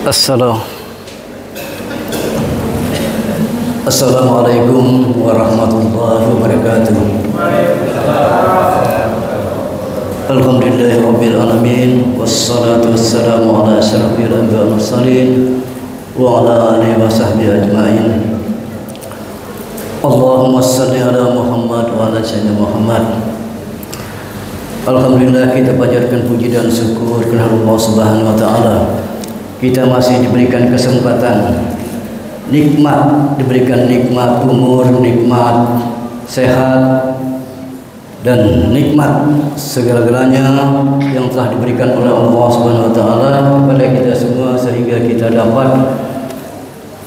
Assalamualaikum warahmatullahi wabarakatuh. Alhamdulillahirabbil alamin wassalatu wassalamu ala asyrafil anbiya'i wal mursalin wa ala alihi wa sahbihi ajmain. Allahumma shalli ala Muhammad wa ala sayyidina Muhammad. Alhamdulillah, kita panjatkan puji dan syukur kepada Allah Subhanahu wa taala. Kita masih diberikan kesempatan, diberikan nikmat umur, nikmat sehat, dan nikmat segala-galanya yang telah diberikan oleh Allah Subhanahu wa taala kepada kita semua, sehingga kita dapat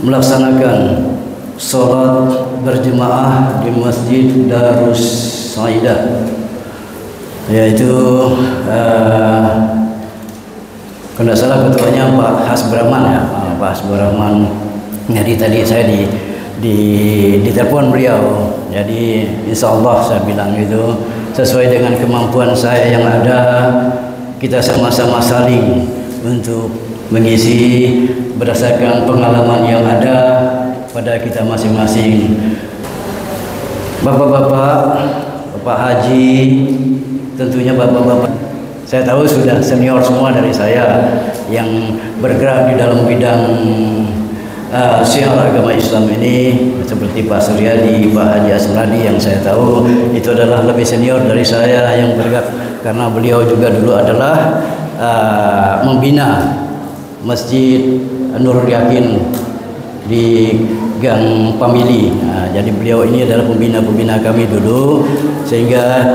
melaksanakan salat berjemaah di Masjid Darus Saidah, yaitu kalau salah ketuanya Pak Hasbraman ya, Pak Hasbraman. Jadi tadi saya di telepon beliau. Jadi insya Allah saya bilang itu sesuai dengan kemampuan saya yang ada, kita sama-sama saling untuk mengisi berdasarkan pengalaman yang ada pada kita masing-masing. Bapak-bapak, Bapak Haji, tentunya bapak-bapak, saya tahu sudah senior semua dari saya yang bergerak di dalam bidang syiar agama Islam ini, seperti Pak Suryadi, Pak Haji Asmradi, yang saya tahu itu adalah lebih senior dari saya yang bergerak, karena beliau juga dulu adalah membina Masjid Nurul Yakin di Gang Pamili. Jadi beliau ini adalah pembina kami dulu, sehingga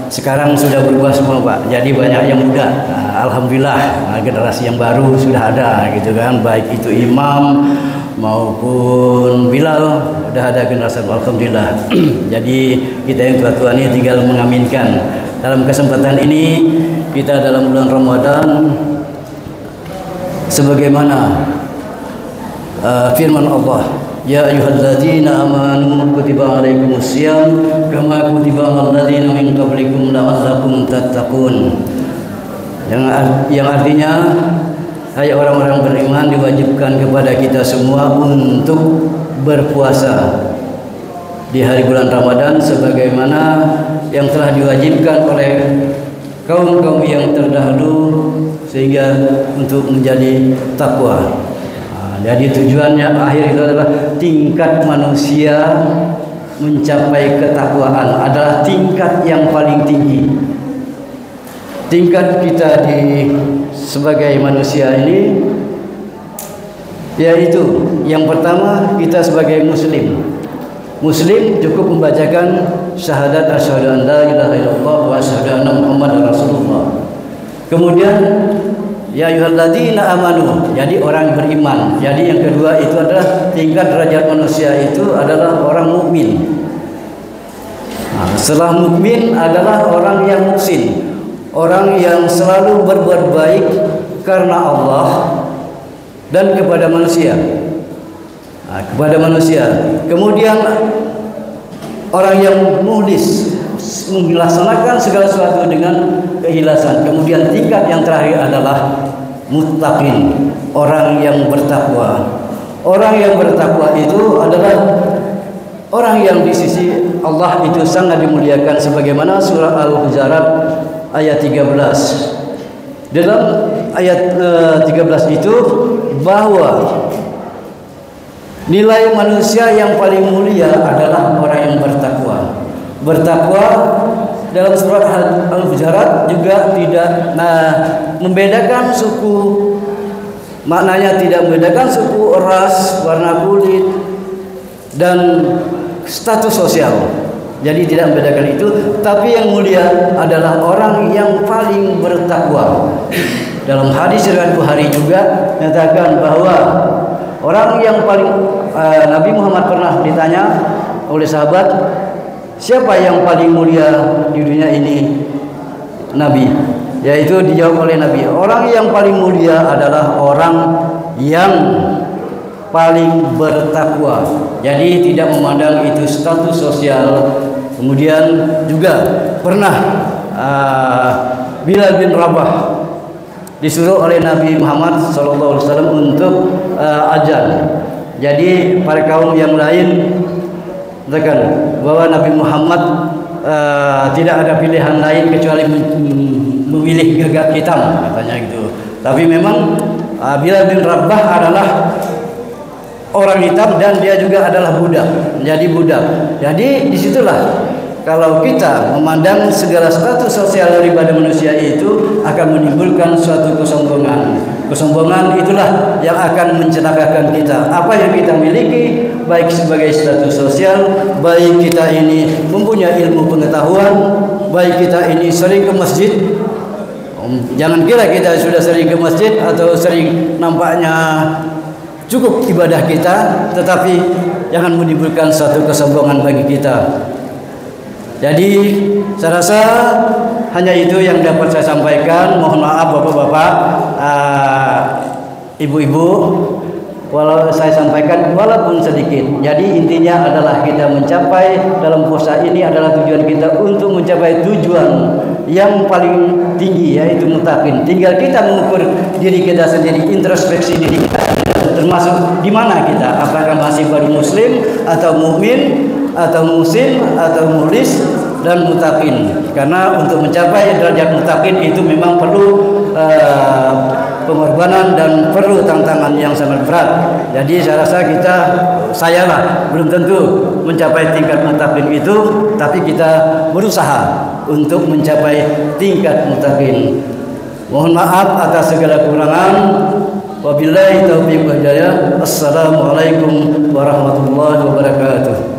sekarang sudah berubah semua Pak. Jadi banyak yang muda. Alhamdulillah, generasi yang baru sudah ada gitu kan, baik itu imam maupun Bilal, sudah ada generasi, alhamdulillah. Jadi kita yang tua-tua ini tinggal mengaminkan. Dalam kesempatan ini kita dalam bulan Ramadan, sebagaimana firman Allah, ya ayyuhalladzina amanu kutiba alaikumusiyam kama kutiba alal ladzina min qablikum la'allakum tattaqun. Yang artinya, hai orang-orang beriman, diwajibkan kepada kita semua untuk berpuasa di hari bulan Ramadan sebagaimana yang telah diwajibkan oleh kaum-kaum yang terdahulu, sehingga untuk menjadi takwa. Jadi tujuannya akhir itu adalah tingkat manusia mencapai ketakwaan adalah tingkat yang paling tinggi. Tingkat kita sebagai manusia ini yaitu yang pertama, kita sebagai muslim cukup membacakan syahadat asyhadu an la ilaha illallah wa asyhadu anna muhammadar rasulullah. Kemudian ya ayyuhalladzina amanu, jadi orang beriman. Jadi yang kedua itu adalah tingkat derajat manusia itu adalah orang mukmin. Setelah mukmin adalah orang yang muhsin, orang yang selalu berbuat baik karena Allah dan kepada manusia. Kemudian orang yang muhlis, melaksanakan segala sesuatu dengan keikhlasan. Kemudian tingkat yang terakhir adalah muttaqin, orang yang bertakwa. Orang yang bertakwa itu adalah orang yang di sisi Allah itu sangat dimuliakan, sebagaimana surah Al-Hujurat ayat 13. Dalam ayat 13 itu bahwa nilai manusia yang paling mulia adalah orang yang bertakwa. Bertakwa dalam surat Al-Hujurat juga tidak membedakan suku, maknanya tidak membedakan suku, ras, warna kulit, dan status sosial. Jadi tidak membedakan itu, tapi yang mulia adalah orang yang paling bertakwa. Dalam hadis riwayat Bukhari juga menyatakan bahwa orang yang paling Nabi Muhammad pernah ditanya oleh sahabat, siapa yang paling mulia di dunia ini? Nabi. Yaitu dijawab oleh Nabi, orang yang paling mulia adalah orang yang paling bertakwa. Jadi tidak memandang itu status sosial. Kemudian juga pernah Bilal bin Rabah disuruh oleh Nabi Muhammad SAW untuk azan. Jadi para kaum yang lain katakan bahwa Nabi Muhammad tidak ada pilihan lain kecuali memilih gagak hitam, katanya gitu. Tapi memang Bilal bin Rabah adalah orang hitam dan dia juga adalah budak, menjadi budak. Jadi disitulah kalau kita memandang segala status sosial daripada manusia itu akan menimbulkan suatu kesombongan. Kesombongan itulah yang akan mencelakakan kita. Apa yang kita miliki, baik sebagai status sosial, baik kita ini mempunyai ilmu pengetahuan, baik kita ini sering ke masjid. Jangan kira kita sudah sering ke masjid atau sering nampaknya cukup ibadah kita, tetapi jangan menimbulkan suatu kesombongan bagi kita. Jadi saya rasa hanya itu yang dapat saya sampaikan. Mohon maaf bapak-bapak, ibu-ibu, walau saya sampaikan walaupun sedikit. Jadi intinya adalah kita mencapai dalam puasa ini adalah tujuan kita untuk mencapai tujuan yang paling tinggi, yaitu muttaqin. Tinggal kita mengukur diri kita sendiri, introspeksi diri kita, termasuk di mana kita, apakah masih baru muslim atau mukmin atau musim atau mulis dan muttaqin. Karena untuk mencapai derajat muttaqin itu memang perlu pengorbanan dan perlu tantangan yang sangat berat. Jadi saya rasa saya belum tentu mencapai tingkat muttaqin itu, tapi kita berusaha untuk mencapai tingkat muttaqin. Mohon maaf atas segala kekurangan. Wabillahi taufiq wal hidayah. Assalamualaikum warahmatullahi wabarakatuh.